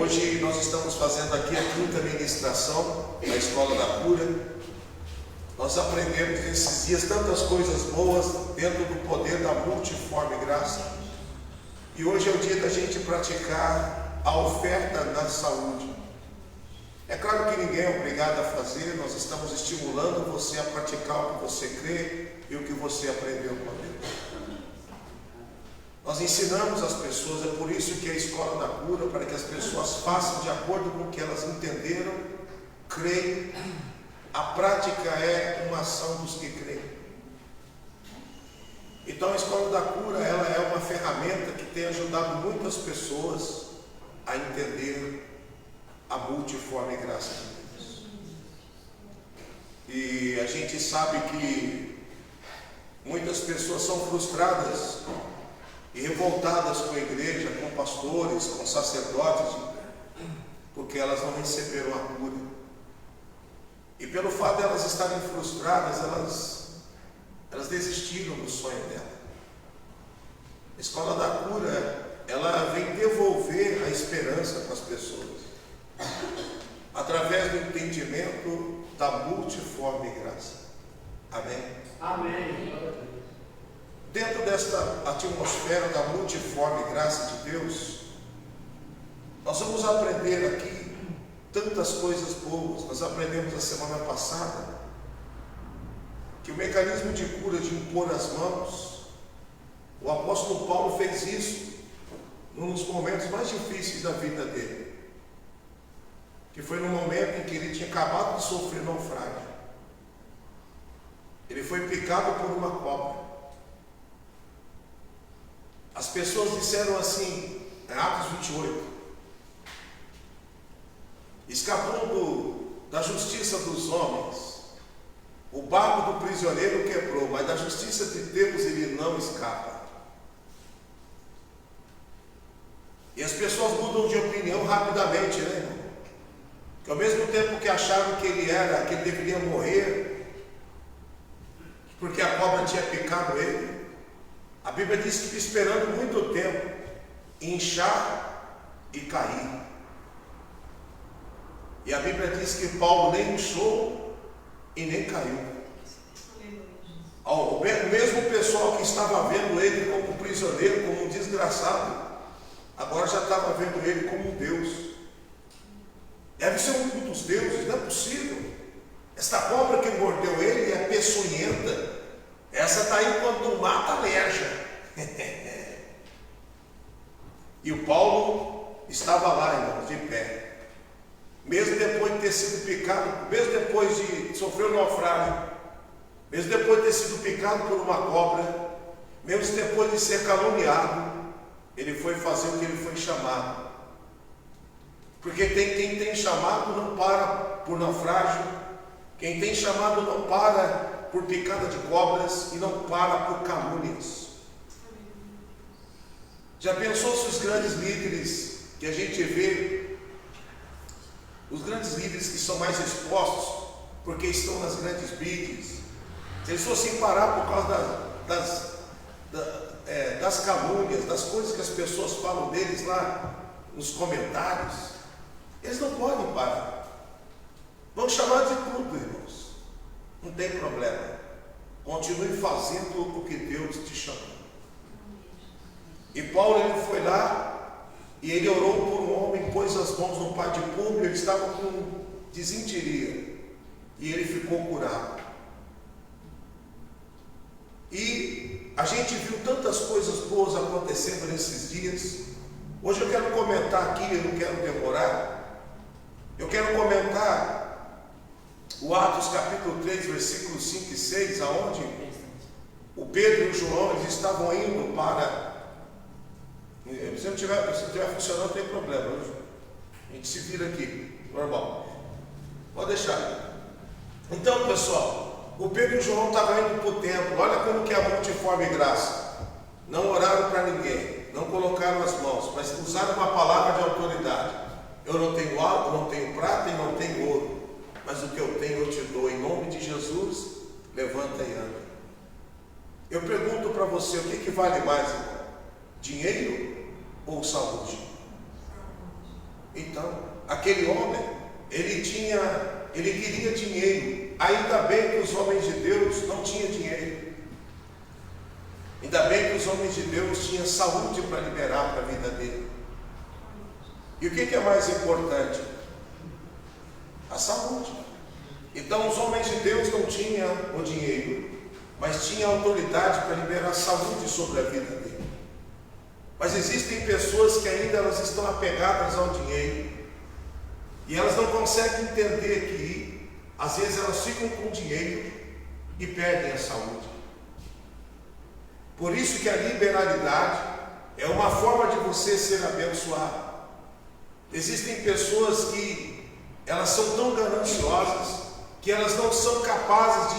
Hoje nós estamos fazendo aqui a quinta ministração da Escola da Cura. Nós aprendemos nesses dias tantas coisas boas dentro do poder da multiforme graça. E hoje é o dia da gente praticar a oferta da saúde. É claro que ninguém é obrigado a fazer, nós estamos estimulando você a praticar o que você crê e o que você aprendeu com Deus. Nós ensinamos as pessoas, é por isso que a Escola da Cura, para que as pessoas façam de acordo com o que elas entenderam, creem. A prática é uma ação dos que creem. Então a Escola da Cura, ela é uma ferramenta que tem ajudado muitas pessoas a entender a multiforme graça de Deus. E a gente sabe que muitas pessoas são frustradas e revoltadas com a igreja, com pastores, com sacerdotes, porque elas não receberam a cura. E pelo fato de elas estarem frustradas, elas desistiram do sonho dela. A Escola da Cura, ela vem devolver a esperança para as pessoas, através do entendimento da multiforme graça. Amém? Amém. Dentro desta atmosfera da multiforme graça de Deus, nós vamos aprender aqui tantas coisas boas. Nós aprendemos na semana passada que o mecanismo de cura de impor as mãos, o apóstolo Paulo fez isso num dos momentos mais difíceis da vida dele, que foi no momento em que ele tinha acabado de sofrer naufrágio. Ele foi picado por uma cobra. As pessoas disseram assim, em Atos 28, escapou da justiça dos homens, o barco do prisioneiro quebrou, mas da justiça de Deus ele não escapa. E as pessoas mudam de opinião rapidamente, né, irmão? Que ao mesmo tempo que acharam que ele deveria morrer, porque a cobra tinha picado ele, a Bíblia diz que esperando muito tempo, inchar e cair. E a Bíblia diz que Paulo nem inchou e nem caiu. O mesmo pessoal que estava vendo ele como prisioneiro, como um desgraçado, agora já estava vendo ele como um Deus. Deve ser um dos deuses, não é possível. Esta cobra que mordeu ele é peçonhenta. Essa está aí quando não mata, aleja. E o Paulo estava lá, irmãos, de pé. Mesmo depois de ter sido picado, mesmo depois de sofrer um naufrágio, mesmo depois de ter sido picado por uma cobra, mesmo depois de ser caluniado, ele foi fazer o que ele foi chamado. Porque quem tem chamado não para por naufrágio, quem tem chamado não para por picada de cobras e não para por calúnias. Já pensou se os grandes líderes que a gente vê, os grandes líderes que são mais expostos porque estão nas grandes mídias, se eles fossem parar por causa das calúnias, das coisas que as pessoas falam deles lá nos comentários, eles não podem parar. Vão chamar de tudo, irmãos. Não tem problema. Continue fazendo o que Deus te chamou. E Paulo, ele foi lá e ele orou por um homem, pôs as mãos no pai de Públio, ele estava com disenteria e ele ficou curado. E a gente viu tantas coisas boas acontecendo nesses dias. Hoje eu quero comentar aqui, eu não quero demorar, eu quero comentar o Atos capítulo 3, versículos 5 e 6, aonde o Pedro e o João, eles estavam indo para... Se não estiver funcionando, não tem problema. A gente se vira aqui, normal. Pode deixar. Então, pessoal, o Pedro e o João estavam indo para o templo. Olha como que é a multiforme graça. Não oraram para ninguém, não colocaram as mãos, mas usaram uma palavra de autoridade. Eu não tenho algo, não tenho prata e não tenho ouro, mas o que eu tenho eu te dou. Em nome de Jesus, levanta e anda. Eu pergunto para você, o que vale mais, irmão? Dinheiro ou saúde? Então, aquele homem, ele queria dinheiro. Ainda bem que os homens de Deus não tinham dinheiro. Ainda bem que os homens de Deus tinham saúde para liberar para a vida dele. E o que é mais importante? A saúde. Então os homens de Deus não tinham o dinheiro, mas tinham autoridade para liberar saúde sobre a vida dele. Mas existem pessoas que ainda elas estão apegadas ao dinheiro e elas não conseguem entender que às vezes elas ficam com dinheiro e perdem a saúde. Por isso que a liberalidade é uma forma de você ser abençoado. Existem pessoas que elas são tão gananciosas que elas não são capazes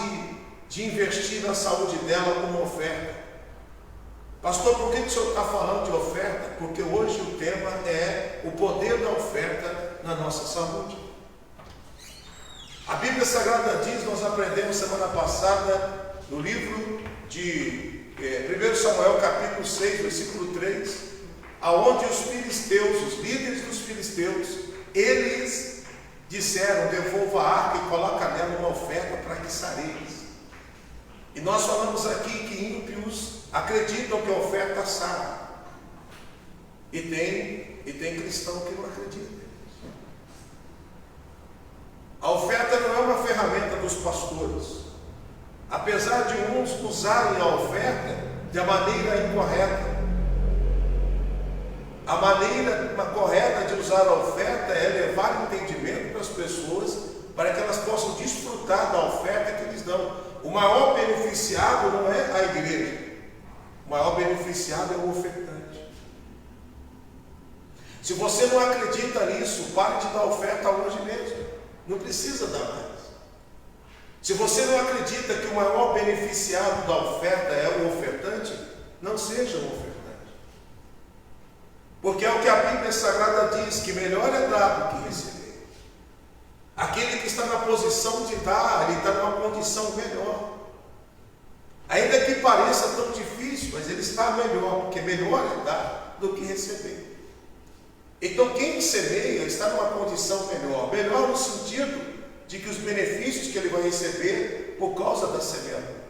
de investir na saúde dela como oferta. Pastor, por que o senhor está falando de oferta? Porque hoje o tema é o poder da oferta na nossa saúde. A Bíblia Sagrada diz, nós aprendemos semana passada no livro de 1 Samuel capítulo 6, versículo 3, aonde os filisteus, os líderes dos filisteus, eles disseram: devolva a arca e coloca nela uma oferta para que sareis. E nós falamos aqui que ímpios acreditam que a oferta sara, e tem cristão que não acredita. A oferta não é uma ferramenta dos pastores. Apesar de uns usarem a oferta de maneira incorreta, a maneira correta de usar a oferta é levar entendimento para as pessoas, para que elas possam desfrutar da oferta que eles dão. O maior beneficiado não é a igreja, o maior beneficiado é o ofertante. Se você não acredita nisso, pare de dar oferta hoje mesmo, não precisa dar mais. Se você não acredita que o maior beneficiado da oferta é o ofertante, não seja um ofertante. Porque é o que a Bíblia Sagrada diz, que melhor é dar do que receber. Aquele que está na posição de dar, ele está numa condição melhor. Ainda que pareça tão difícil, mas ele está melhor, porque melhor é dar do que receber. Então quem semeia está numa condição melhor. Melhor no sentido de que os benefícios que ele vai receber por causa da semeadura.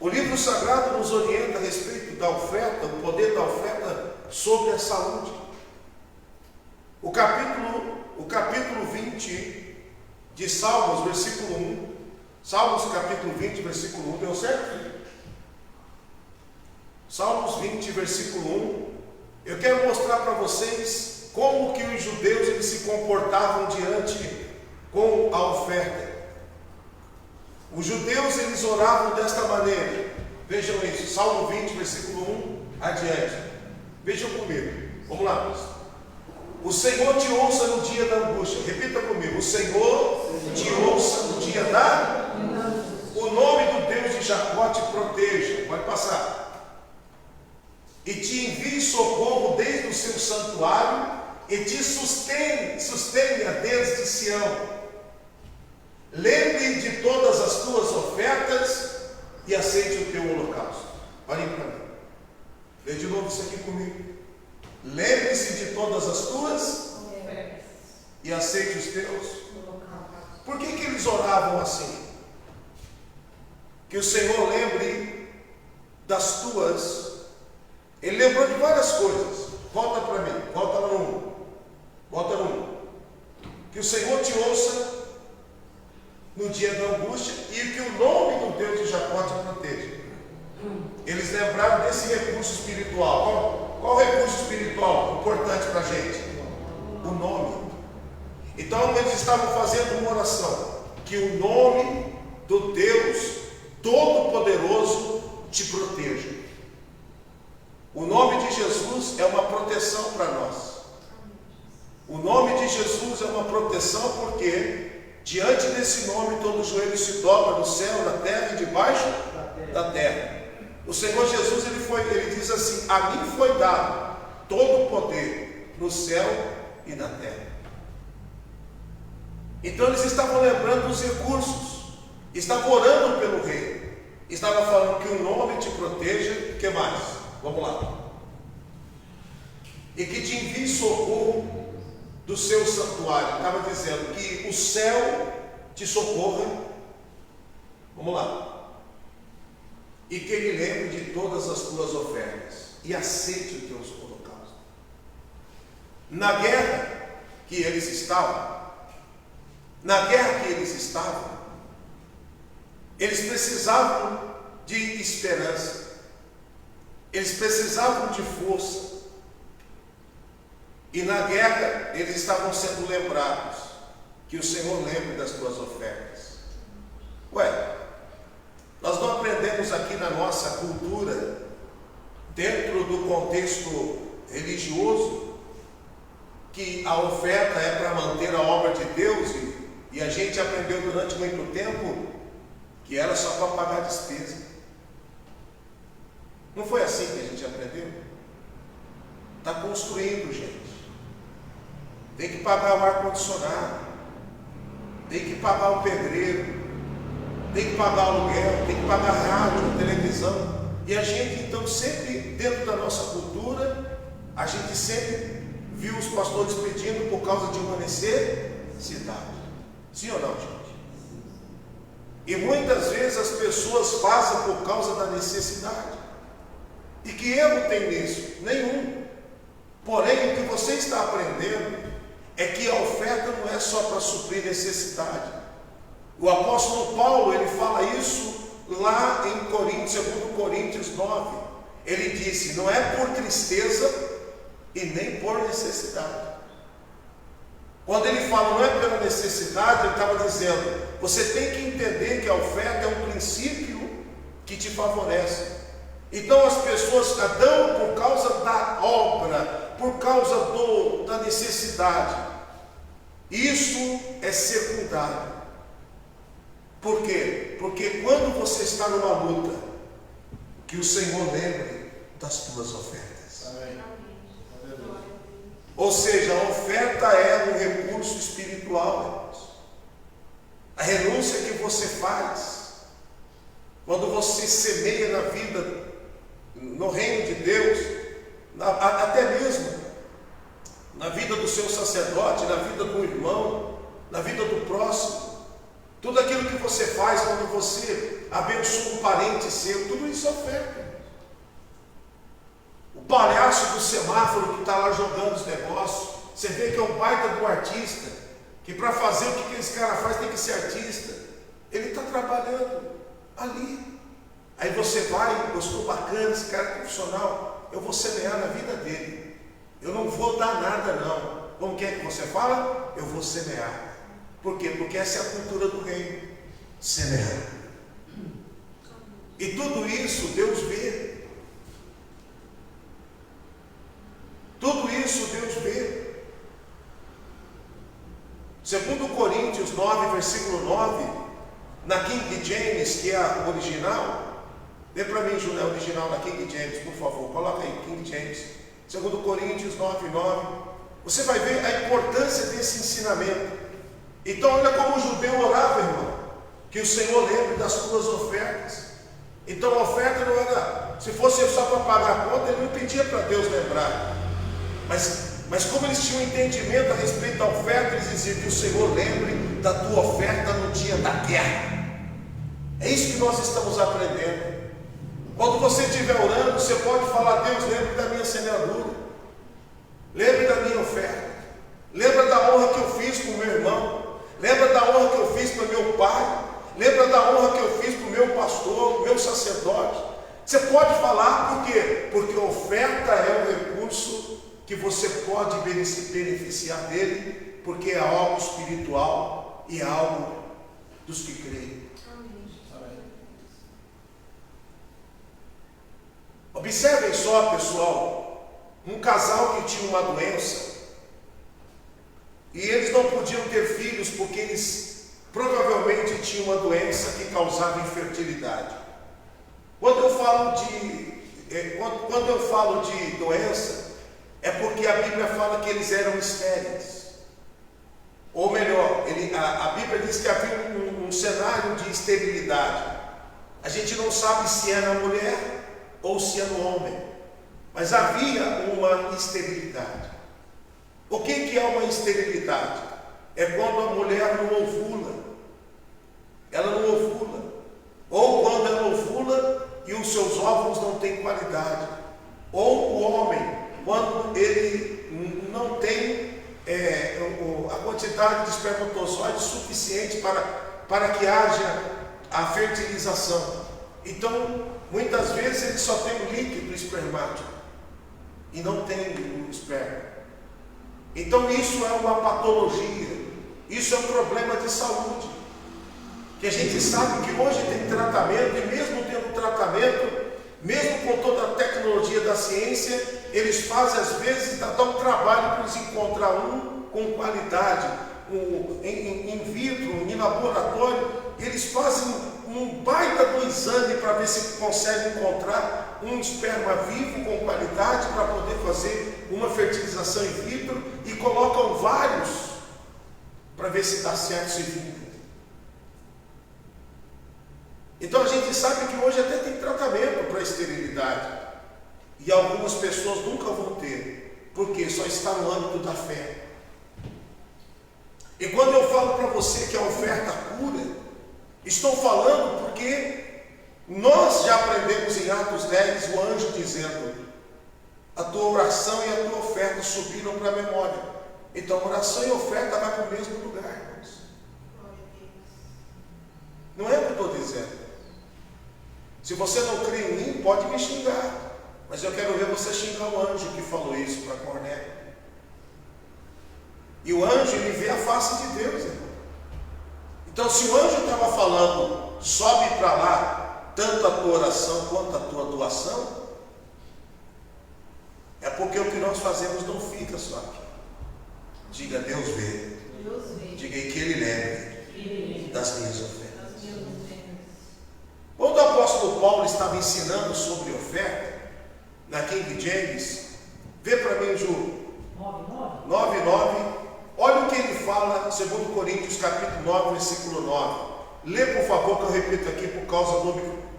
O livro sagrado nos orienta a respeito da oferta, o poder da oferta sobre a saúde. O capítulo 20 de Salmos, versículo 1. Salmos capítulo 20, versículo 1, deu certo? Salmos 20, versículo 1. Eu quero mostrar para vocês como que os judeus eles se comportavam diante com a oferta. Os judeus eles oravam desta maneira. Vejam isso, Salmo 20, versículo 1 adiante. Vejam comigo. Vamos lá. O Senhor te ouça no dia da angústia. Repita comigo. O Senhor te ouça no dia da angústia. O nome do Deus de Jacó te proteja. Pode passar. E te envie socorro desde o seu santuário e te sustenha desde Sião. Lembre de todas as tuas ofertas e aceite o teu holocausto. Olhem para mim. Lê de novo isso aqui comigo. Lembre-se de todas as tuas e aceite os teus. Por que eles oravam assim? Que o Senhor lembre das tuas. Ele lembrou de várias coisas. Volta para mim, volta no 1. Volta no 1. Que o Senhor te ouça no dia da angústia e que o nome do Deus de Jacó te proteja. Eles lembraram desse recurso espiritual. Qual recurso espiritual importante para a gente? O nome. Então eles estavam fazendo uma oração. Que o nome do Deus Todo-Poderoso te proteja. O nome de Jesus é uma proteção para nós. O nome de Jesus é uma proteção porque diante desse nome todo joelho se dobra no céu, na terra e debaixo da terra. O Senhor Jesus ele diz assim: a mim foi dado todo o poder no céu e na terra. Então eles estavam lembrando dos recursos, estavam orando pelo rei, estavam falando que o nome te proteja. O que mais? Vamos lá. e que te envie socorro do seu santuário. Estava dizendo que o céu te socorra. Vamos lá. E que ele lembre de todas as tuas ofertas e aceite os teus holocaustos. Na guerra que eles estavam, eles precisavam de esperança, eles precisavam de força, e na guerra eles estavam sendo lembrados que o Senhor lembre das tuas ofertas. Ué, nós não aprendemos aqui na nossa cultura, dentro do contexto religioso, que a oferta é para manter a obra de Deus, e a gente aprendeu durante muito tempo que era só para pagar a despesa. Não foi assim que a gente aprendeu? Está construindo, gente. Tem que pagar o ar-condicionado, tem que pagar o pedreiro, tem que pagar o aluguel, tem que pagar a rádio, a televisão. E a gente, então, sempre, dentro da nossa cultura, a gente sempre viu os pastores pedindo por causa de uma necessidade. Sim ou não, gente? E muitas vezes as pessoas fazem por causa da necessidade. E que erro tem nisso? Nenhum. Porém, o que você está aprendendo é que a oferta não é só para suprir necessidade. O apóstolo Paulo, ele fala isso lá em Coríntios, 2 Coríntios 9. Ele disse: não é por tristeza e nem por necessidade. Quando ele fala não é pela necessidade, ele estava dizendo: você tem que entender que a oferta é um princípio que te favorece. Então as pessoas dão por causa da obra, por causa da necessidade. Isso é secundário. Por quê? Porque quando você está numa luta, que o Senhor lembre das tuas ofertas. Amém. Ou seja, a oferta é um recurso espiritual, irmãos. A renúncia que você faz, quando você semeia na vida, no reino de Deus, até mesmo na vida do seu sacerdote, na vida do irmão, na vida do próximo, tudo aquilo que você faz quando você abençoa um parente seu, tudo isso é oferta. O palhaço do semáforo que está lá jogando os negócios, você vê que é um baita do artista, que para fazer o que esse cara faz tem que ser artista. Ele está trabalhando ali. Aí você vai, gostou, bacana, esse cara é profissional, eu vou semear na vida dele. Eu não vou dar nada não. Como que é que você fala? Eu vou semear. Por quê? Porque essa é a cultura do reino. Semear. E tudo isso Deus vê. Tudo isso Deus vê. 2 Coríntios 9, versículo 9, na King James, que é a original. Dê para mim, Júnior, original na King James, por favor. Coloca aí, King James. 2 Coríntios 9, 9. Você vai ver a importância desse ensinamento. Então, olha como o judeu orava, irmão. Que o Senhor lembre das tuas ofertas. Então, a oferta não era... Se fosse só para pagar a conta, ele não pedia para Deus lembrar. Mas como eles tinham entendimento a respeito da oferta, eles diziam que o Senhor lembre da tua oferta no dia da guerra. É isso que nós estamos aprendendo. Quando você estiver orando, você pode falar: Deus, lembre da minha semeadura, lembre da minha oferta, lembra da honra que eu fiz para o meu irmão, lembra da honra que eu fiz para o meu pai, lembra da honra que eu fiz para o meu pastor, para o meu sacerdote. Você pode falar, por quê? Porque a oferta é um recurso que você pode beneficiar dele, porque é algo espiritual e é algo dos que creem. Observem só, pessoal, um casal que tinha uma doença e eles não podiam ter filhos porque eles provavelmente tinham uma doença que causava infertilidade. Quando eu falo de doença, é porque a Bíblia fala que eles eram estéreis. Ou melhor, a Bíblia diz que havia um cenário de esterilidade. A gente não sabe se é na mulher ou se é no homem. Mas havia uma esterilidade. O que é uma esterilidade? É quando a mulher não ovula. Ela não ovula. Ou quando ela ovula e os seus óvulos não têm qualidade. Ou o homem, quando ele não tem a quantidade de espermatozoides suficiente para que haja a fertilização. Então, muitas vezes ele só tem o líquido espermático e não tem o esperma. Então isso é uma patologia, isso é um problema de saúde, que a gente sabe que hoje tem tratamento, e mesmo tendo tratamento, mesmo com toda a tecnologia da ciência, eles fazem às vezes, dá um trabalho para eles encontrar um com qualidade, in vitro, em laboratório, eles fazem um baita do exame para ver se conseguem encontrar um esperma vivo com qualidade para poder fazer uma fertilização in vitro e colocam vários para ver se dá certo, se vinga. Então a gente sabe que hoje até tem tratamento para a esterilidade e algumas pessoas nunca vão ter, porque só está no âmbito da fé. E quando eu falo para você que a oferta cura, estou falando porque nós já aprendemos em Atos 10 o anjo dizendo: a tua oração e a tua oferta subiram para a memória. Então oração e oferta vai para o mesmo lugar, irmãos. Não é o que eu estou dizendo. Se você não crê em mim, pode me xingar, mas eu quero ver você xingar o anjo que falou isso para Cornélio. E o anjo, ele vê a face de Deus, irmão. Então, se o anjo estava falando, sobe para lá, tanto a tua oração quanto a tua doação, é porque o que nós fazemos não fica só aqui. Diga, Deus vê. Deus vê. Diga aí que Ele lembre das minhas ofertas. Quando o apóstolo Paulo estava ensinando sobre oferta, na King James, vê para mim, Ju, 9:9. Olha o que ele fala, 2 Coríntios capítulo 9, versículo 9. Lê, por favor, que eu repito aqui por causa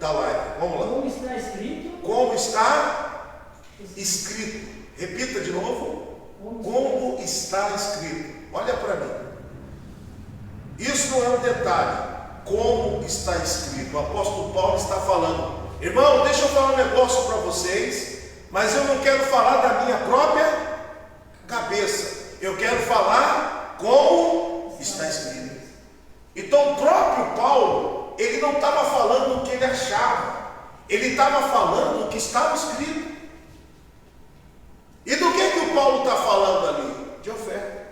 da live. Vamos lá. Como está escrito? Como está escrito. Repita de novo. Como está escrito. Olha para mim. Isso não é um detalhe. Como está escrito. O apóstolo Paulo está falando: irmão, deixa eu falar um negócio para vocês, mas eu não quero falar da minha própria cabeça. Eu quero falar como está escrito. Então o próprio Paulo, ele não estava falando o que ele achava, ele estava falando o que estava escrito. E do que o Paulo está falando ali? De oferta.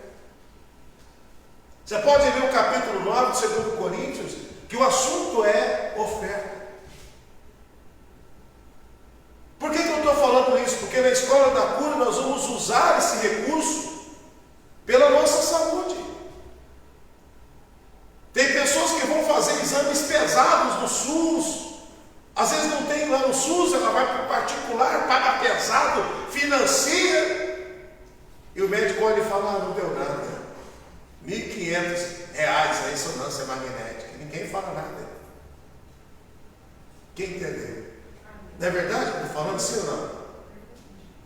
Você pode ler o capítulo 9 de 2 Coríntios, que o assunto é oferta. Por que eu estou falando isso? Porque na escola da cura nós vamos usar esse recurso pela nossa saúde. Tem pessoas que vão fazer exames pesados no SUS, às vezes não tem lá no SUS, ela vai para o particular, paga pesado, financia, e o médico olha e fala: não deu nada, R$1.500 a ressonância magnética, ninguém fala nada. Quem entendeu? Não é verdade que eu estou falando assim ou não?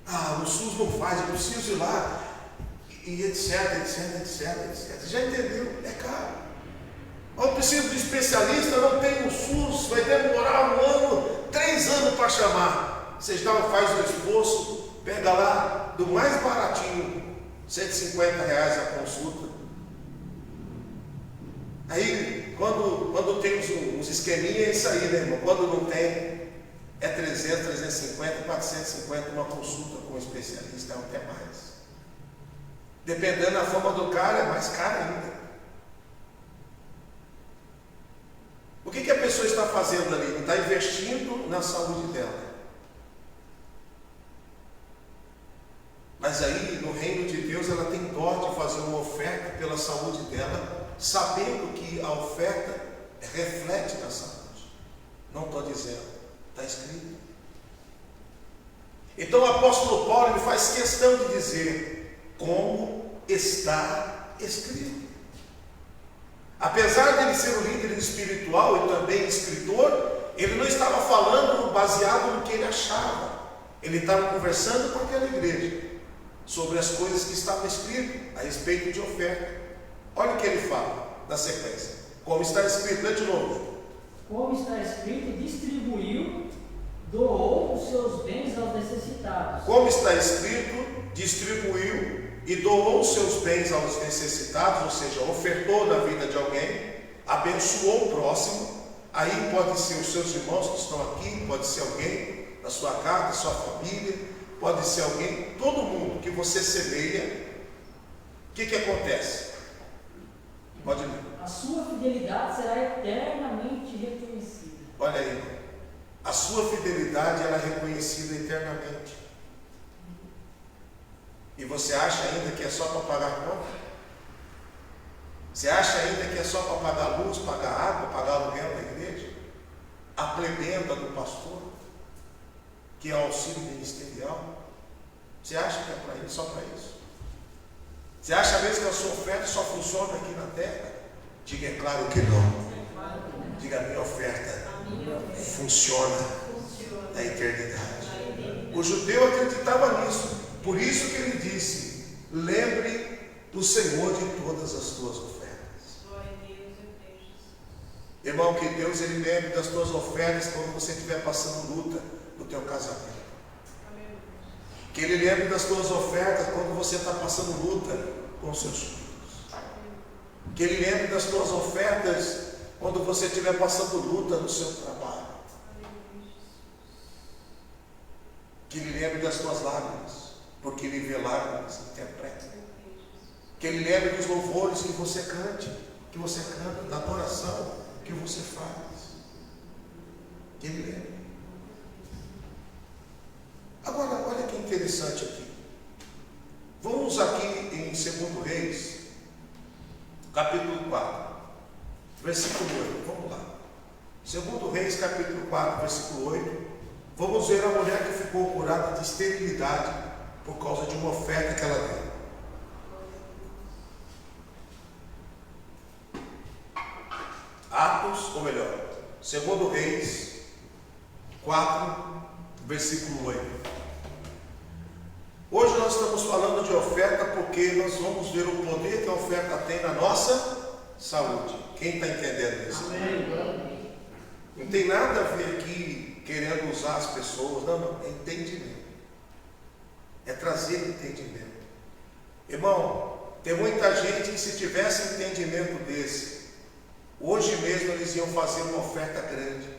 Ah, o SUS não faz, eu preciso ir lá, e etc. Já entendeu? É caro. Eu preciso de especialista, não tem o SUS, vai demorar 1 ano, 3 anos para chamar. Você já faz o esforço, pega lá do mais baratinho, R$150 a consulta. Aí, quando tem uns esqueminha, é isso aí, né, irmão? Quando não tem, é 300, 350, 450 uma consulta com um especialista, ou até mais. Dependendo da fama do cara, é mais caro ainda. O que a pessoa está fazendo ali? Está investindo na saúde dela. Mas aí, no reino de Deus, ela tem dó de fazer uma oferta pela saúde dela, sabendo que a oferta reflete na saúde. Não estou dizendo, está escrito. Então o apóstolo Paulo, ele faz questão de dizer como está escrito. Apesar de ele ser um líder espiritual e também escritor, ele não estava falando baseado no que ele achava. Ele estava conversando com aquela igreja sobre as coisas que estavam escritas a respeito de oferta. Olha o que ele fala na sequência. Como está escrito, lê de novo. Como está escrito, distribuiu, doou os seus bens aos necessitados. Como está escrito, distribuiu e doou os seus bens aos necessitados, ou seja, ofertou na vida de alguém, abençoou o próximo. Aí pode ser os seus irmãos que estão aqui, pode ser alguém da sua casa, da sua família, pode ser alguém, todo mundo que você semeia. O que acontece? Pode ler. A sua fidelidade será eternamente reconhecida. Olha aí, a sua fidelidade ela é reconhecida eternamente. E você acha ainda que é só para pagar conta? Você acha ainda que é só para pagar luz, pagar água, pagar aluguel da igreja? A prebenda do pastor, que é o auxílio ministerial? Você acha que é para isso, só para isso? Você acha mesmo que a sua oferta só funciona aqui na terra? Diga, é claro que não. Diga, a minha oferta funciona na eternidade. O judeu acreditava nisso. Por isso que ele disse: lembre do Senhor de todas as tuas ofertas. Irmão, que Deus ele lembre das tuas ofertas quando você estiver passando luta no teu casamento. Que Ele lembre das tuas ofertas quando você está passando luta com os seus filhos. Que Ele lembre das tuas ofertas quando você estiver passando luta no seu trabalho. Que Ele lembre das tuas lágrimas, porque Ele vê lágrimas, interpreta. Que Ele lembre dos louvores que você canta, da adoração que você faz. Que Ele lembre. Agora, olha que interessante aqui. Vamos aqui em 2 Reis, capítulo 4, versículo 8. Vamos lá. 2 Reis, capítulo 4, versículo 8. Vamos ver a mulher que ficou curada de esterilidade por causa de uma oferta que ela deu. Atos, ou melhor, 2 Reis 4, versículo 8. Hoje nós estamos falando de oferta porque nós vamos ver o poder que a oferta tem na nossa saúde. Quem está entendendo isso? Amém. Não tem nada a ver aqui querendo usar as pessoas. Não, é entendimento. É trazer entendimento. Irmão, tem muita gente que se tivesse entendimento desse, hoje mesmo eles iam fazer uma oferta grande,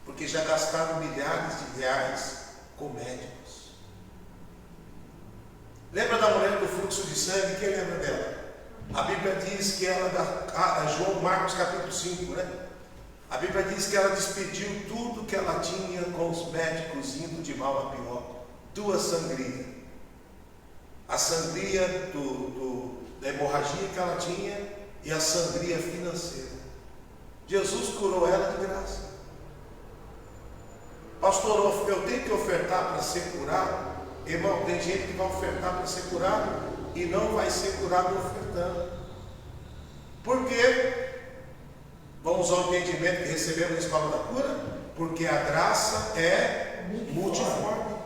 porque já gastaram milhares de reais com médicos. Lembra da mulher do fluxo de sangue? Quem lembra dela? A Bíblia diz que ela, João Marcos capítulo 5, né? A Bíblia diz que ela despediu tudo que ela tinha com os médicos, indo de mal a pior. Duas sangrias. A sangria da hemorragia que ela tinha e a sangria financeira. Jesus curou ela de graça. Pastor, eu tenho que ofertar para ser curado? Irmão, tem gente que vai ofertar para ser curado e não vai ser curado ofertando. Por quê? Vamos ao entendimento que recebemos na escola da cura? Porque a graça é multiforme.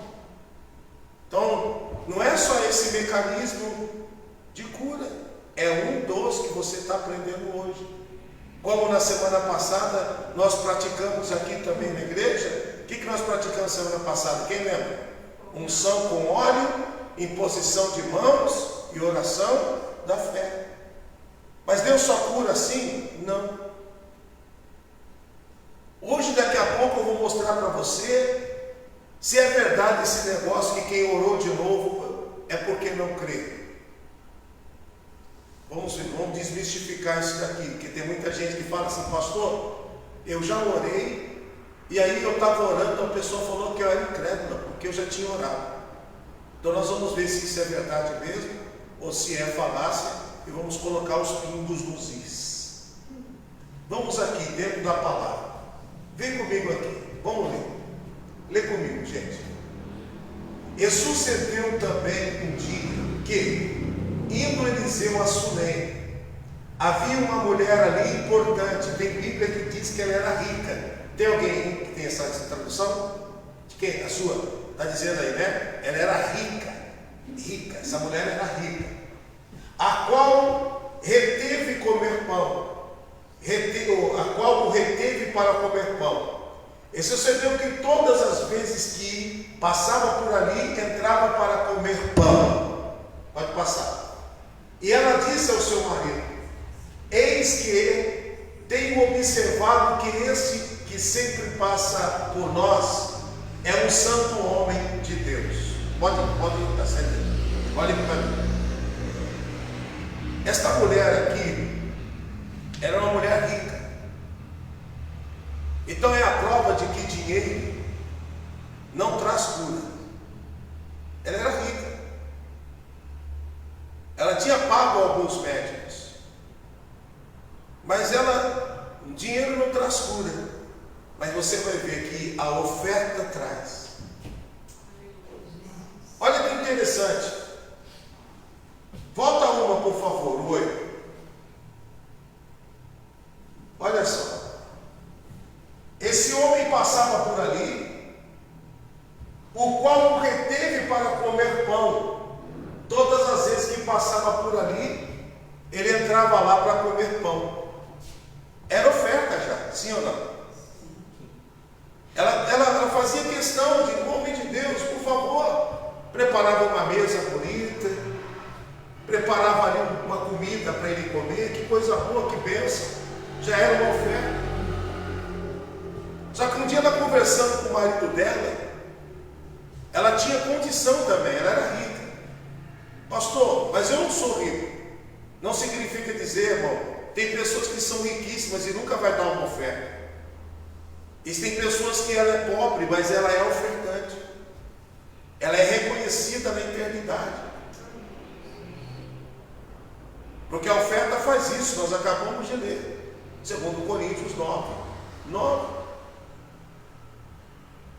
Então, não é só esse mecanismo de cura, é um dos que você está aprendendo hoje. Como na semana passada nós praticamos aqui também na igreja. O que nós praticamos semana passada? Quem lembra? Unção com óleo, imposição de mãos e oração da fé. Mas Deus só cura assim? Não. Hoje, daqui a pouco, eu vou mostrar para você se é verdade esse negócio que quem orou de novo é porque não crê. Vamos desmistificar isso daqui, porque tem muita gente que fala assim: pastor, eu já orei, e aí eu estava orando, a pessoa falou que eu era incrédula, porque eu já tinha orado. Então nós vamos ver se isso é verdade mesmo, ou se é falácia, e vamos colocar os pingos nos is. Vamos aqui, dentro da palavra. Vem comigo aqui, vamos ler. Lê comigo, gente. E sucedeu também um dia que, indo Eliseu a Sunem, havia uma mulher ali importante. Tem Bíblia que diz que ela era rica. Tem alguém que tem essa tradução? De quem? A sua? está dizendo aí, né? Ela era rica, rica, essa mulher era rica, a qual reteve comer pão, a qual o reteve para comer pão. E sucedeu que todas as vezes que passava por ali, entrava para comer pão. Pode passar. E ela disse ao seu marido: eis que tenho observado que este que sempre passa por nós é um santo homem de Deus. Pode acender. Olhe para mim. Esta mulher aqui era uma mulher rica. Então é a prova de que dinheiro não traz cura. Ela era rica. Ela tinha pago alguns médicos. Mas dinheiro não traz cura. Mas você vai ver que a oferta traz. Olha que interessante. Volta uma, por favor, o 8. Olha só. Esse homem passava por ali, o qual o reteve para comer pão. Todas as vezes que passava por ali, ele entrava lá para comer pão. Era oferta já, sim ou não? Ela fazia questão de, em nome de Deus, por favor, preparava uma mesa bonita, preparava ali uma comida para ele comer. Que coisa boa, que bênção. Já era uma oferta. Só que um dia ela conversando com o marido dela, ela tinha condição também, ela era rica. Pastor, mas eu não sou rico. Não significa dizer, irmão, tem pessoas que são riquíssimas e nunca vai dar uma oferta. E tem pessoas que ela é pobre, mas ela é ofertante. Ela é reconhecida na eternidade. Porque a oferta faz isso, nós acabamos de ler. 2 Coríntios 9.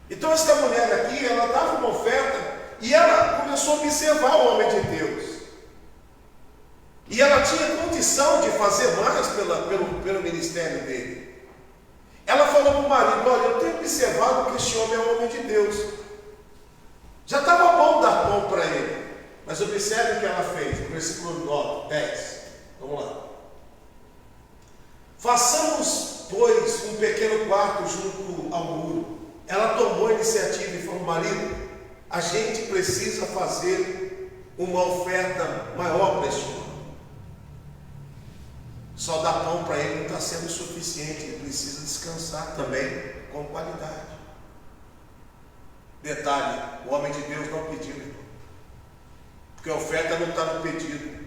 Então esta mulher aqui, ela dava uma oferta e ela começou a observar o homem de Deus. E ela tinha condição de fazer mais pelo ministério dele. Ela falou para o marido: olha, eu tenho observado que este homem é um homem de Deus. Já estava bom dar pão para ele. Mas observe o que ela fez, no versículo 10. Vamos lá. Façamos, pois, um pequeno quarto junto ao muro. Ela tomou a iniciativa e falou: marido, a gente precisa fazer uma oferta maior para este homem. Só dar pão para ele não está sendo suficiente, ele precisa descansar também com qualidade. Detalhe, o homem de Deus não pediu, porque a oferta não está no pedido.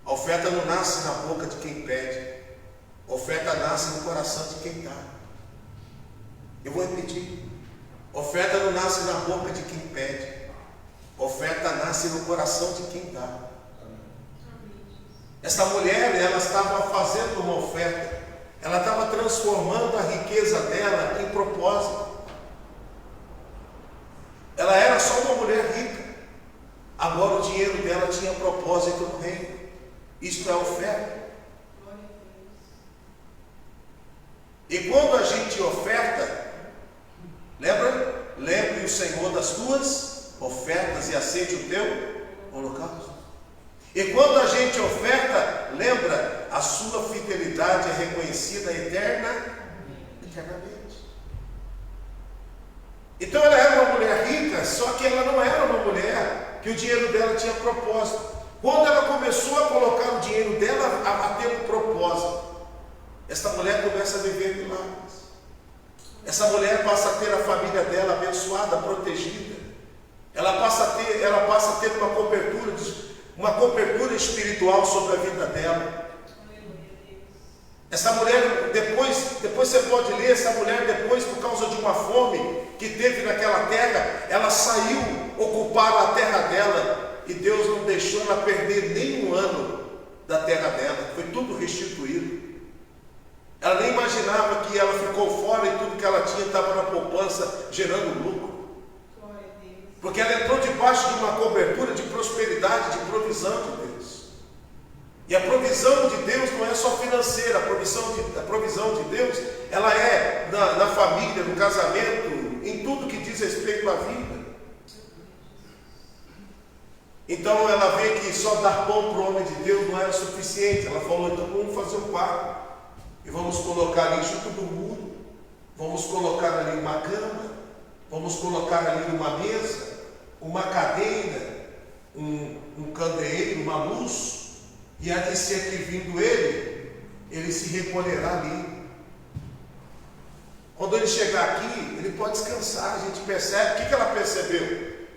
A oferta não nasce na boca de quem pede, a oferta nasce no coração de quem dá. Eu vou repetir: a oferta não nasce na boca de quem pede, a oferta nasce no coração de quem dá. Essa mulher, ela estava fazendo uma oferta, ela estava transformando a riqueza dela em propósito. Ela era só uma mulher rica, agora o dinheiro dela tinha propósito no reino. Isto é oferta. E quando a gente oferta, lembre o Senhor das tuas ofertas e aceite o teu holocausto. E quando a gente oferta, lembra, a sua fidelidade é reconhecida eternamente. Então ela era uma mulher rica, só que ela não era uma mulher que o dinheiro dela tinha propósito. Quando ela começou a colocar o dinheiro dela a ter um propósito, essa mulher começa a viver milagres. Essa mulher passa a ter a família dela abençoada, protegida. Ela passa a ter uma cobertura espiritual sobre a vida dela. Essa mulher, depois você pode ler, essa mulher depois, por causa de uma fome que teve naquela terra, ela saiu ocupar a terra dela, e Deus não deixou ela perder nem um ano da terra dela, foi tudo restituído. Ela nem imaginava que ela ficou fora e tudo que ela tinha estava na poupança gerando lucro. Porque ela entrou debaixo de uma cobertura de prosperidade, de provisão de Deus. E a provisão de Deus não é só financeira, a provisão de Deus, ela é na família, no casamento, em tudo que diz respeito à vida. Então ela vê que só dar pão para o homem de Deus não era suficiente. Ela falou, então vamos fazer um quarto e vamos colocar ali junto do muro, vamos colocar ali uma cama, vamos colocar ali uma mesa, uma cadeira, um candeeiro, uma luz, e há de ser que vindo ele se recolherá ali. Quando ele chegar aqui, ele pode descansar. A gente percebe. O que ela percebeu?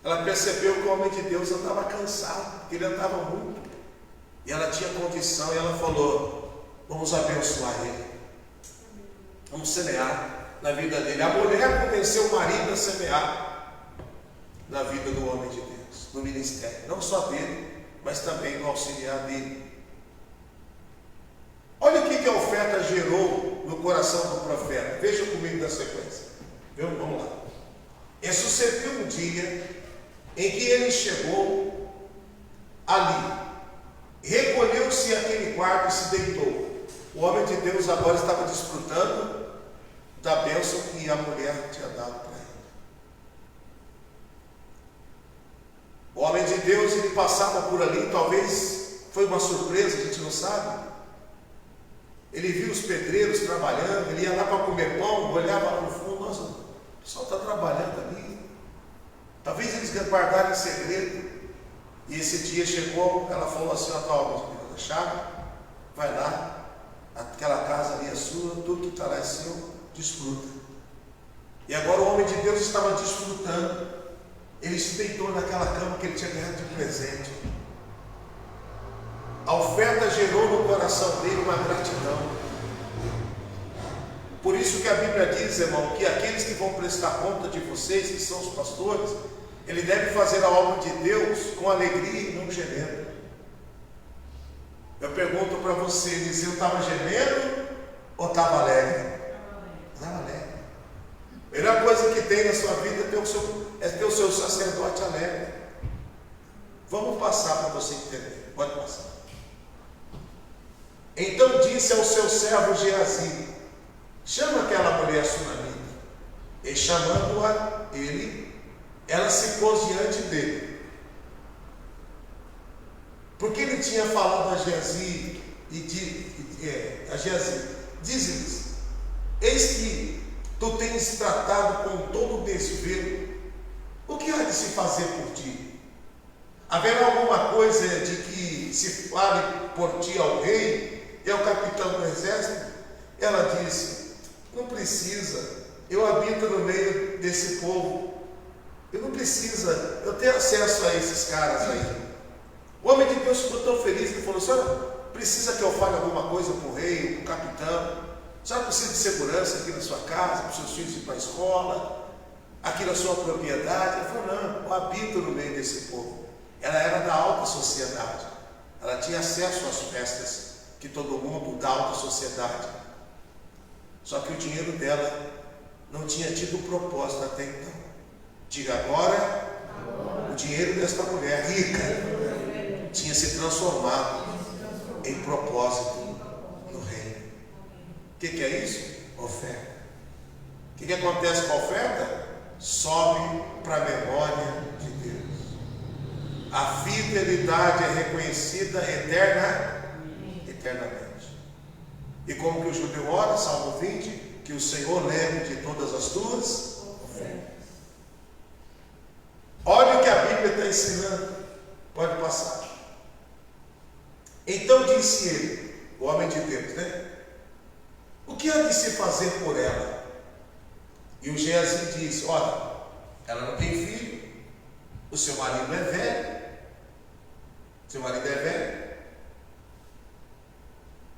Ela percebeu que o homem de Deus andava cansado, porque ele andava muito, e ela tinha condição, e ela falou, vamos abençoar ele, vamos semear na vida dele. A mulher convenceu o marido a semear na vida do homem de Deus, no ministério, não só dele, mas também no auxiliar dele. Olha o que a oferta gerou no coração do profeta. Veja comigo na sequência. Vamos lá. E sucedeu um dia em que ele chegou ali, recolheu-se àquele quarto e se deitou. O homem de Deus agora estava desfrutando da bênção que a mulher tinha dado para ele. O homem de Deus, ele passava por ali, talvez foi uma surpresa, a gente não sabe. Ele viu os pedreiros trabalhando, ele ia lá para comer pão, olhava para o fundo, nossa, o pessoal está trabalhando ali. Talvez eles guardaram em segredo. E esse dia chegou, ela falou assim, ó, homem de Deus, a chave, vai lá, aquela casa ali é sua, tudo que está lá é seu, desfruta. E agora o homem de Deus estava desfrutando. Ele se deitou naquela cama que ele tinha ganhado de presente. A oferta gerou no coração dele uma gratidão. Por isso que a Bíblia diz, irmão, que aqueles que vão prestar conta de vocês, que são os pastores, ele deve fazer a obra de Deus com alegria e não gemendo. Eu pergunto para você, Eliseu estava gemendo ou estava alegre? Estava alegre. A melhor coisa que tem na sua vida é ter o seu sacerdote alegre. Vamos passar para você entender. Pode passar. Então disse ao seu servo Geazi, chama aquela mulher sunamita. E chamando-a ela se pôs diante dele. Porque ele tinha falado a Geazi, diz-lhes, eis que tu tens tratado com todo desvelo, o que há de se fazer por ti? Haverá alguma coisa de que se fale por ti ao rei e ao capitão do exército? Ela disse, não precisa, eu habito no meio desse povo, eu não precisa, eu tenho acesso a esses caras aí. O homem de Deus ficou tão feliz que falou, senhora, precisa que eu fale alguma coisa para o rei, para o capitão? A senhora precisa de segurança aqui na sua casa, para os seus filhos ir para a escola, aqui na sua propriedade? Ela falou, não, eu habito no meio desse povo. Ela era da alta sociedade, ela tinha acesso às festas que todo mundo da alta sociedade. Só que o dinheiro dela não tinha tido propósito até então. Diga agora, o dinheiro desta mulher rica tinha se transformado em propósito no reino. O que é isso? Oferta. O que acontece com a oferta? Sobe para a memória de Deus. A fidelidade é reconhecida eternamente. E como que o judeu ora, Salmo 20, que o Senhor lembre de todas as tuas ofertas. Olha o que a Bíblia está ensinando. Pode passar. Então disse ele, o homem de Deus, né? O que há de se fazer por ela? E o Geazi disse, olha, ela não tem filho, o seu marido é velho,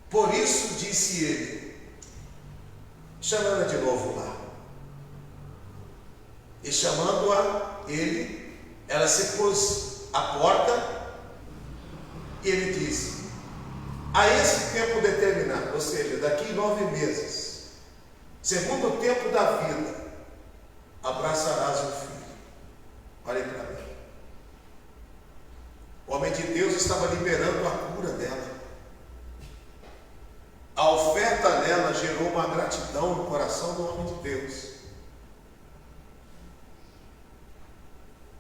por isso disse ele, chama ela de novo lá. E chamando-a ela se pôs à porta, e ele disse, a esse tempo determinado, ou seja, daqui 9 meses, segundo o tempo da vida, abraçarás o filho. Olhem para mim. O homem de Deus estava liberando a cura dela. A oferta dela gerou uma gratidão no coração do homem de Deus.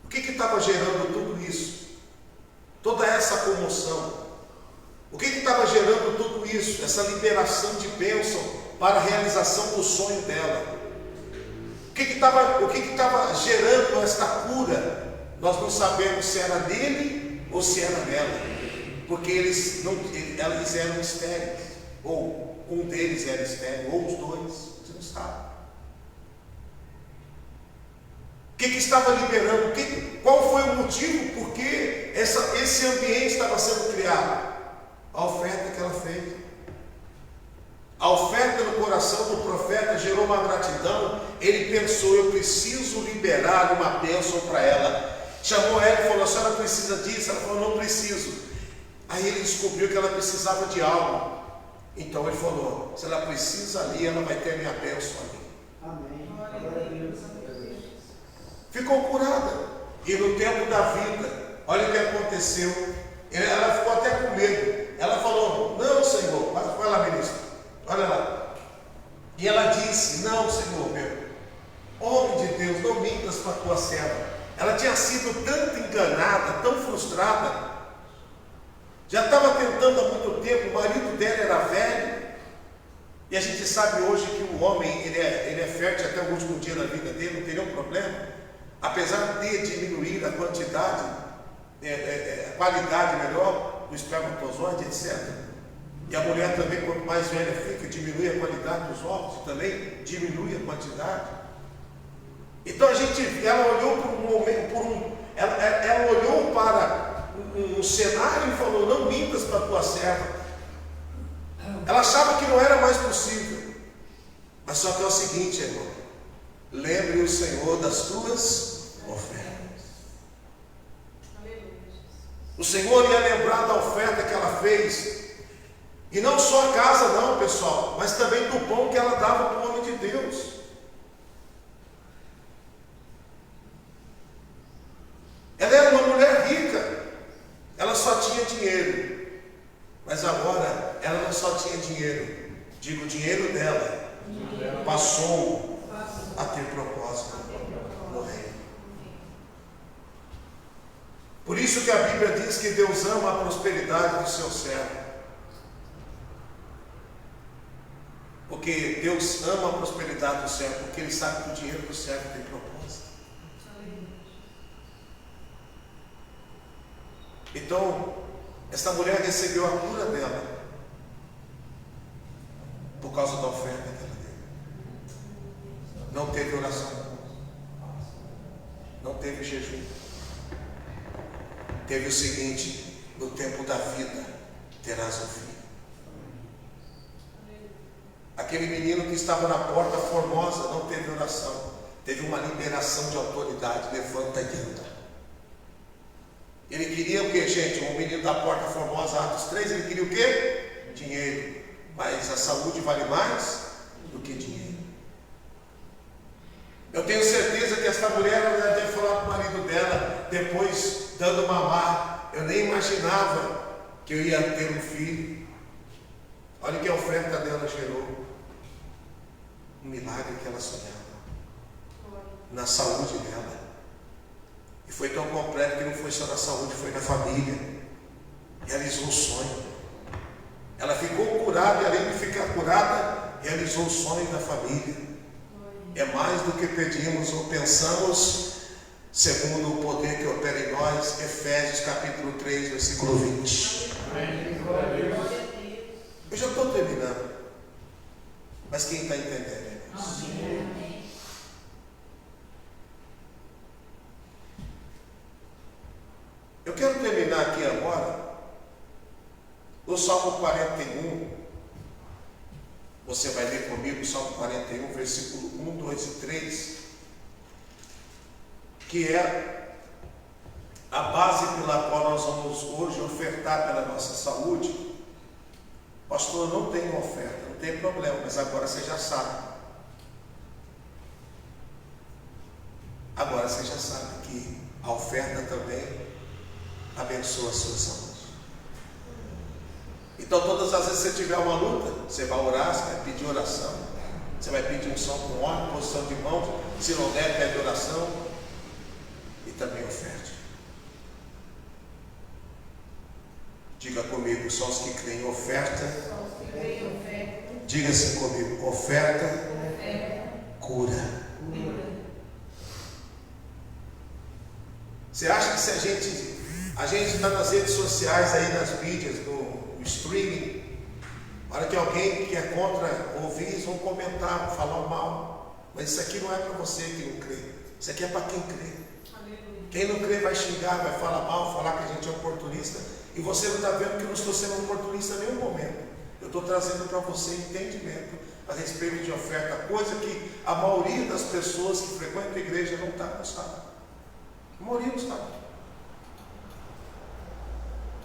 O que estava gerando tudo comoção? O que estava gerando tudo isso? Essa liberação de bênção para a realização do sonho dela. O que estava gerando esta cura? Nós não sabemos se era nele ou se era nela, porque eles eram estéreis, ou um deles era estéril, ou os dois, você não sabe. O que estava liberando? Qual foi o motivo por que esse ambiente estava sendo criado? A oferta que ela fez. A oferta no coração do profeta gerou uma gratidão. Ele pensou: eu preciso liberar uma bênção para ela. Chamou ela e falou: a senhora precisa disso? Ela falou: não preciso. Aí ele descobriu que ela precisava de algo. Então ele falou: se ela precisa ali, ela vai ter minha bênção ali. Amém. Glória a Deus. Ficou curada. E no tempo da vida, olha o que aconteceu. Ela ficou até com medo. Ela falou: não, Senhor. Vai lá, ministro. Olha lá. E ela disse: não, Senhor meu, homem de Deus, não mintas para a tua serva. Ela tinha sido tanto enganada, tão frustrada. Já estava tentando há muito tempo. O marido dela era velho. E a gente sabe hoje que o homem ele é fértil até o último dia da vida dele, não tem nenhum problema. Apesar de diminuir a quantidade, a qualidade melhor do espermatozoide, etc. E a mulher também, quanto mais velha fica, diminui a qualidade dos ovos e também diminui a quantidade. Então ela olhou ela olhou para um cenário e falou: não mintas para a tua serva. Ela achava que não era mais possível. Mas só que é o seguinte, irmão: lembre o Senhor das tuas ofertas. O Senhor ia lembrar da oferta que ela fez. E não só a casa não, pessoal, mas também do pão que ela dava para o homem de Deus. Ela era uma mulher rica. Ela só tinha dinheiro. Mas agora ela não só tinha dinheiro. Digo, o dinheiro dela passou a ter propósito no reino. Por isso que a Bíblia diz que Deus ama a prosperidade do seu servo. Porque Deus ama a prosperidade do servo, porque Ele sabe que o dinheiro do servo tem propósito. Então, essa mulher recebeu a cura dela por causa da oferta que ela deu. Não teve oração, não teve jejum. Teve o seguinte: no tempo da vida terás um filho. Aquele menino que estava na porta formosa não teve oração, teve uma liberação de autoridade. Levanta e anda. Ele queria o que, gente? Um menino da porta formosa, Atos 3, ele queria o que? Dinheiro. Mas a saúde vale mais do que dinheiro. Eu tenho certeza que essa mulher, ela deve falar para o marido dela, depois dando mamar: eu nem imaginava que eu ia ter um filho. Olha o que a oferta dela gerou. Um milagre que ela sonhava na saúde dela. E foi tão completo que não foi só na saúde, foi na família. Realizou o sonho. Ela ficou curada e, além de ficar curada, realizou o sonho da família. É mais do que pedimos ou pensamos, segundo o poder que opera em nós. Efésios capítulo 3, versículo 20. Eu já estou terminando. Mas quem está entendendo? Amém. Eu quero terminar aqui agora o Salmo 41. Você vai ler comigo o Salmo 41, versículo 1, 2 e 3, que é a base pela qual nós vamos hoje ofertar pela nossa saúde. Pastor, não tenho oferta, não tem problema, mas agora você já sabe. Agora você já sabe que a oferta também abençoa a sua saúde. Então, todas as vezes que você tiver uma luta, você vai orar, você vai pedir oração, você vai pedir unção com óleo, posição de mãos. Se não der, pede oração e também oferte. Diga comigo, só os que creem oferta. Diga assim comigo, oferta cura. Você acha que se a gente está nas redes sociais aí, nas mídias, no streaming, para que alguém que é contra ouvir, eles vão comentar, falar mal, mas isso aqui não é para você que não crê, isso aqui é para quem crê. Quem não crê vai xingar, vai falar mal, falar que a gente é oportunista, e você não está vendo que eu não estou sendo oportunista em nenhum momento. Eu estou trazendo para você entendimento a respeito de oferta, coisa que a maioria das pessoas que frequentam a igreja não sabe. A maioria não sabe.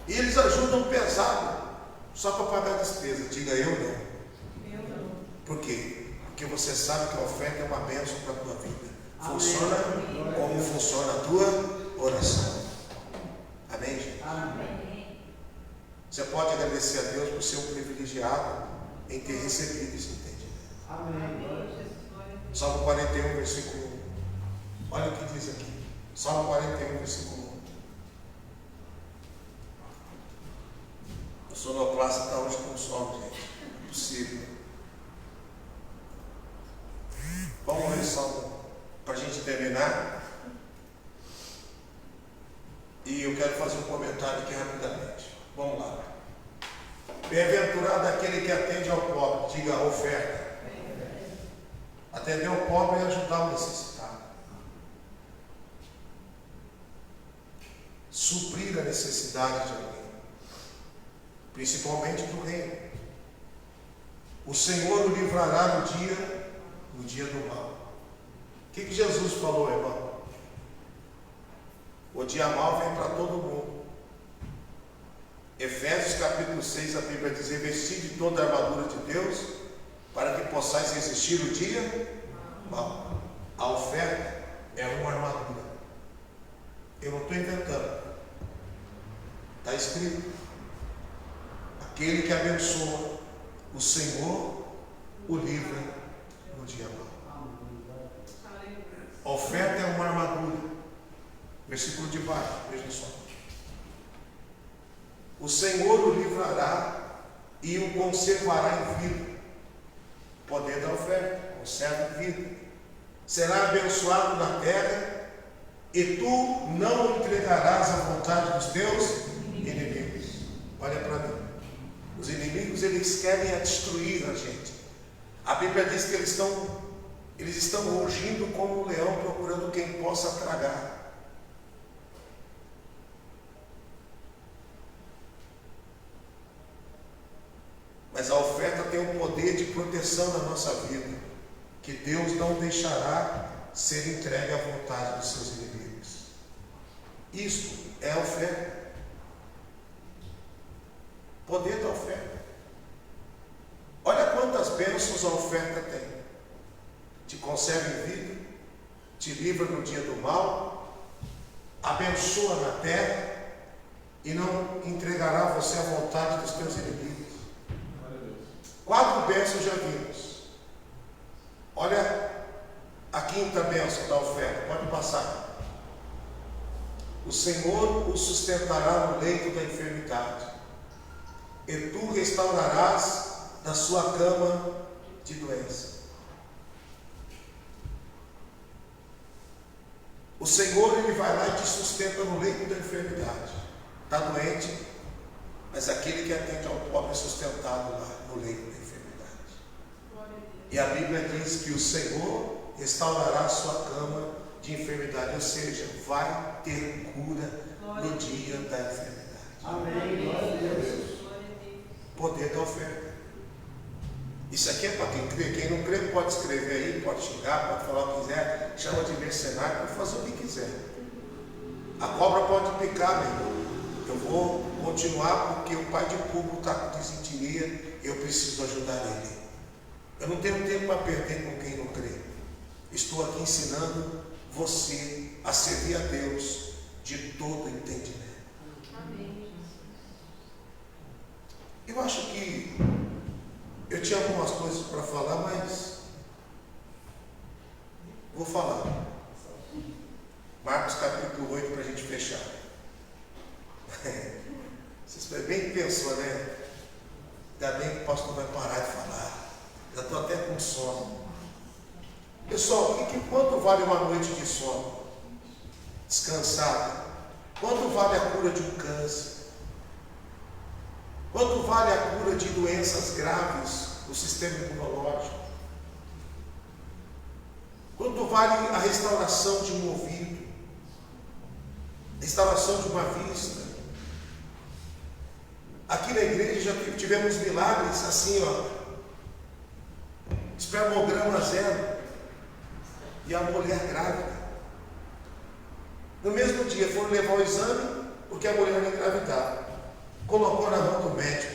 E eles ajudam pesado, só para pagar a despesa. Diga eu não. Por quê? Porque você sabe que a oferta é uma bênção para a tua vida. Funciona como funciona a tua oração. Amém, gente? Amém. Você pode agradecer a Deus por ser um privilegiado em ter recebido esse entendimento. Amém. Salmo 41, versículo 1. Olha o que diz aqui. Salmo 41, versículo 1. O sonoplasta está hoje com sono, gente. Não é possível. Vamos ler o Salmo para a gente terminar. E eu quero fazer um comentário aqui rapidamente. Vamos lá. Bem-aventurado aquele que atende ao pobre. Diga a oferta. Atender ao pobre e ajudar o necessitado. Suprir a necessidade de alguém. Principalmente do reino. O Senhor o livrará no dia do mal. O que Jesus falou, irmão? O dia mal vem para todo mundo. Efésios capítulo 6, a Bíblia diz: revestir de toda a armadura de Deus, para que possais resistir o dia mal. A oferta é uma armadura. Eu não estou inventando. Está escrito. Aquele que abençoa, o Senhor o livra no dia mal. A oferta é uma armadura. Versículo de baixo, vejam só. O Senhor o livrará e o conservará em vida. Poder da oferta, conserva em vida. Será abençoado na terra, e tu não entregarás a vontade dos teus inimigos. Olha para mim. Os inimigos, eles querem destruir a gente. A Bíblia diz que eles estão rugindo como um leão, procurando quem possa tragar. Mas a oferta tem um poder de proteção na nossa vida, que Deus não deixará ser entregue à vontade dos seus inimigos. Isso é a oferta. Poder da oferta. Olha quantas bênçãos a oferta tem. Te conserva em vida, te livra no dia do mal, abençoa na terra e não entregará você à vontade dos teus inimigos. 4 bênçãos já vimos. Olha a quinta bênção da oferta, pode passar. O Senhor o sustentará no leito da enfermidade, e tu restaurarás da sua cama de doença. O Senhor, ele vai lá e te sustenta no leito da enfermidade. Está doente, mas aquele que atende ao pobre é sustentado lá no leito da enfermidade. E a Bíblia diz que o Senhor restaurará a sua cama de enfermidade, ou seja, vai ter cura no dia da enfermidade. Amém. Glória a Deus. Poder da oferta. Isso aqui é para quem crê. Quem não crê pode escrever aí, pode xingar, pode falar o que quiser, chama de mercenário, pode fazer o que quiser. A cobra pode picar, meu irmão. Eu vou continuar porque o pai de Cubo está com desinteria e eu preciso ajudar ele. Eu não tenho tempo para perder com quem não crê. Estou aqui ensinando você a servir a Deus de todo entendimento. Amém. Eu acho que eu tinha algumas coisas para falar, mas vou falar. Marcos capítulo 8 para a gente fechar. Vocês Você bem que pensou, né? Ainda bem que o pastor vai parar de falar. Já estou até com sono. Pessoal, quanto vale uma noite de sono? Descansada? Quanto vale a cura de um câncer? Quanto vale a cura de doenças graves do sistema imunológico? Quanto vale a restauração de um ouvido? Restauração de uma vista? Aqui na igreja já tivemos milagres assim, espermograma zero. E a mulher grávida. No mesmo dia foram levar o exame, porque a mulher não engravidava. Colocou na mão do médico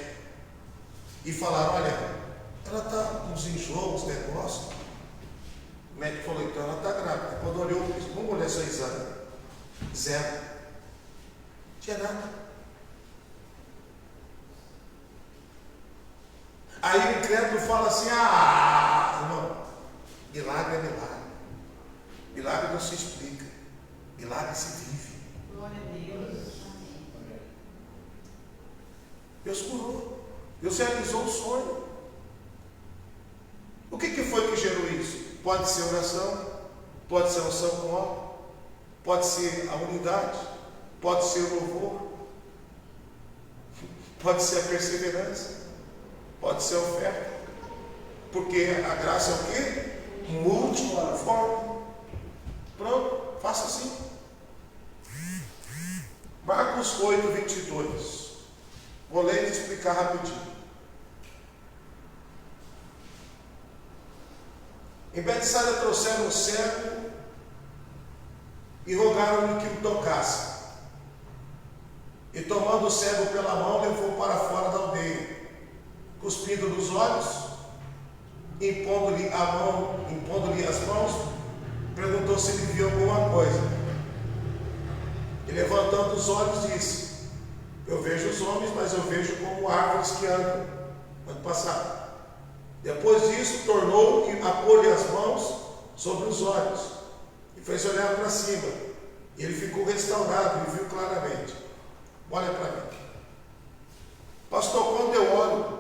e falaram: olha, ela está com uns enjoos, negócio. O médico falou: então ela está grávida. Quando olhou, disse: vamos olhar seu exame. Zero. Não tinha nada. Aí o incrédulo fala assim: irmão, milagre é milagre. Milagre não se explica. Milagre se vive. Glória a Deus. Deus curou. Deus realizou o sonho. O que foi que gerou isso? Pode ser oração, pode ser unção com óleo, pode ser a unidade, pode ser o louvor, pode ser a perseverança, pode ser a oferta. Porque a graça é o quê? Multiforme. Pronto, faça assim. Marcos 8, 22. Vou ler e explicar rapidinho. Em Betsaida trouxeram um cego e rogaram-lhe que o tocasse. E tomando o cego pela mão, levou para fora da aldeia, cuspindo nos olhos, impondo-lhe as mãos, perguntou se ele viu alguma coisa. E levantando os olhos, disse: eu vejo os homens, mas eu vejo como árvores que andam. Pode passar. Depois disso, tornou a pôr-lhe as mãos sobre os olhos e fez olhar para cima. E ele ficou restaurado e viu claramente. Olha para mim. Pastor, quando eu oro,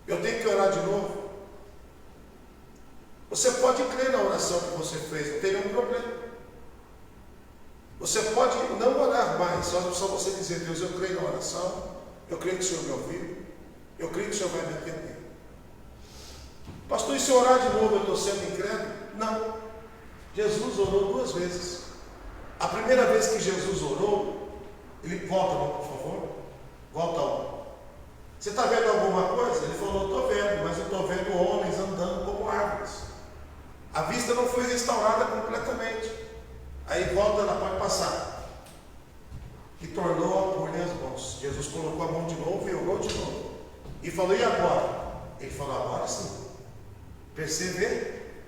eu tenho que orar de novo? Você pode crer na oração que você fez, não tem nenhum problema. Você pode não orar mais, só você dizer: Deus, eu creio na oração, eu creio que o Senhor me ouviu, eu creio que o Senhor vai me atender. Pastor, e se orar de novo eu estou sendo incrédulo? Não. Jesus orou 2 vezes. A primeira vez que Jesus orou, ele volta, por favor. Volta lá. Você está vendo alguma coisa? Ele falou: estou vendo, mas eu estou vendo homens andando como árvores. A vista não foi restaurada completamente. Aí volta, ela pode passar. E tornou a pôr-lhe as mãos. Jesus colocou a mão de novo e orou de novo. E falou: e agora? Ele falou: agora sim. Perceber?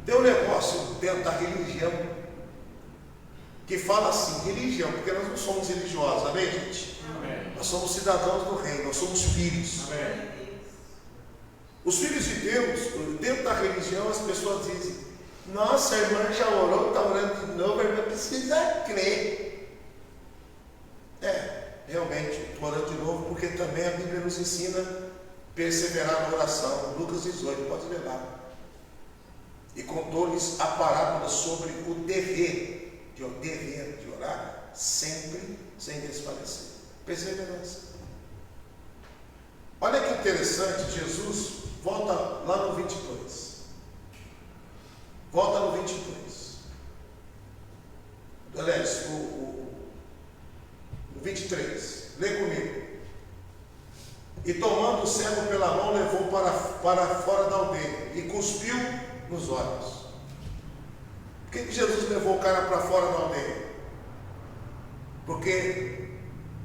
Tem um negócio dentro da religião que fala assim: religião, porque nós não somos religiosos, amém, gente? Amém. Nós somos cidadãos do reino, nós somos filhos. Amém. Os filhos de Deus, dentro da religião, as pessoas dizem: nossa, a irmã já orou, está orando de novo, a irmã precisa crer. Realmente, estou orando de novo, porque também a Bíblia nos ensina perseverar na oração. Lucas 18, pode ler lá. E contou-lhes a parábola sobre o dever de orar sempre sem desfalecer. Perseverança. Olha que interessante, Jesus volta lá no 22. Volta no 22. Aliás, o 23. Lê comigo. E tomando o cego pela mão, levou para fora da aldeia e cuspiu nos olhos. Por que Jesus levou o cara para fora da aldeia? Porque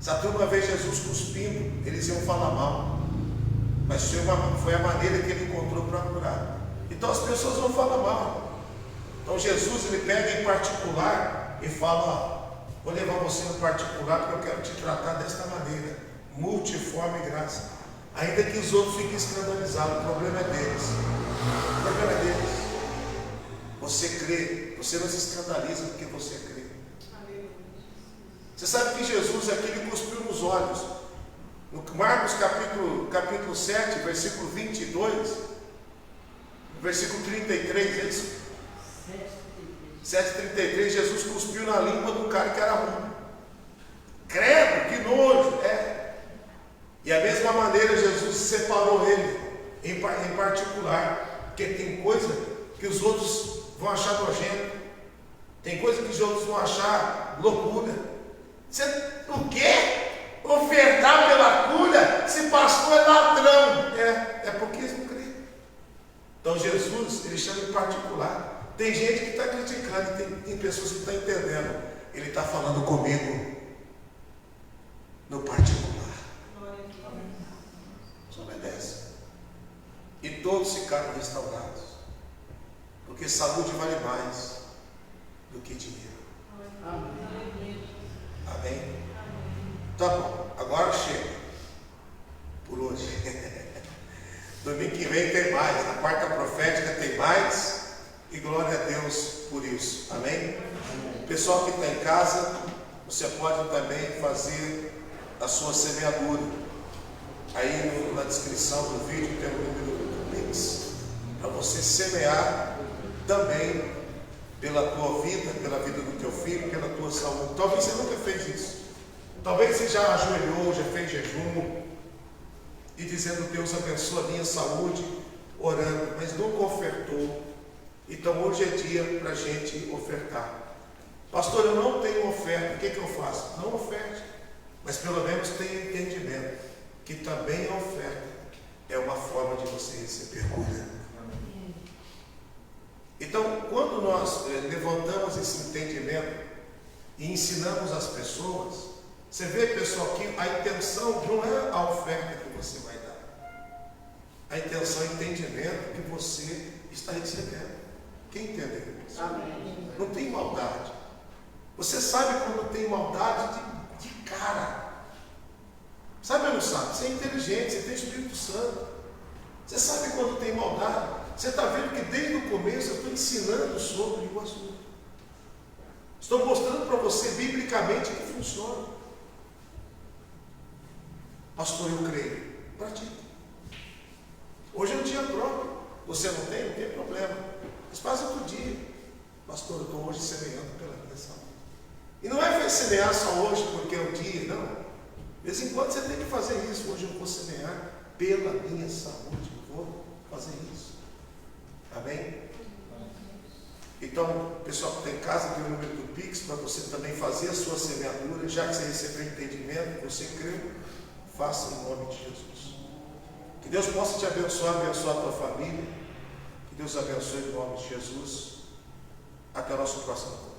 se a turma vê Jesus cuspindo, eles iam falar mal. Mas foi a maneira que ele encontrou para curar. Então as pessoas não falam mal. Então Jesus, ele pega em particular e fala: vou levar você no particular porque eu quero te tratar desta maneira. Multiforme graça. Ainda que os outros fiquem escandalizados, o problema é deles. O problema é deles. Você crê, você não se escandaliza porque você crê. Você sabe que Jesus aqui ele cuspiu nos olhos. No Marcos capítulo 7, versículo 22, versículo 33, é isso? 7,33, Jesus cuspiu na língua do cara que era ruim. Credo, que nojo! E a mesma maneira Jesus separou ele em particular, porque tem coisa que os outros vão achar nojento, tem coisa que os outros vão achar loucura. O quê? Ofertar pela cura? Se pastor é ladrão. É porque eles não creem. Então Jesus, ele chama em particular. Tem gente que está criticando, tem pessoas que estão entendendo. Ele está falando comigo no particular. Só obedece. E todos ficaram restaurados. Porque saúde vale mais do que dinheiro. Amém? Tá bom, agora chega. Por hoje. Domingo que vem tem mais. Na quarta profética tem mais. E glória a Deus por isso. Amém? Pessoal que está em casa, você pode também fazer a sua semeadura. Aí na descrição do vídeo tem o número do Pix, para você semear também pela tua vida, pela vida do teu filho, pela tua saúde. Talvez você nunca fez isso. Talvez você já ajoelhou, já fez jejum e dizendo: Deus abençoa a minha saúde, orando, mas nunca ofertou. Então hoje é dia para a gente ofertar. Pastor, eu não tenho oferta, o que eu faço? Não oferte, mas pelo menos tenha entendimento que também a oferta é uma forma de você receber cura. Então, quando nós levantamos esse entendimento e ensinamos as pessoas, você vê, pessoal, que a intenção não é a oferta que você vai dar. A intenção é o entendimento que você está recebendo. Quem entendeu isso? Amém. Não tem maldade. Você sabe quando tem maldade de cara. Sabe ou não sabe? Você é inteligente, você tem Espírito Santo. Você sabe quando tem maldade. Você está vendo que desde o começo eu estou ensinando sobre o assunto. Estou mostrando para você biblicamente que funciona. Pastor, eu creio. Pratique. Hoje é um dia próprio. Você não tem? Não tem problema. Mas faz outro dia. Pastor, eu estou hoje semeando pela minha saúde. E não é semear só hoje porque é o dia, não. De vez em quando você tem que fazer isso. Hoje eu vou semear pela minha saúde. Eu vou fazer isso. Amém? Então, pessoal que está em casa, tem o número do Pix para você também fazer a sua semeadura. Já que você recebeu entendimento, você creu, faça em nome de Jesus. Que Deus possa te abençoar a tua família. Que Deus abençoe em nome de Jesus. Até o nosso próximo encontro.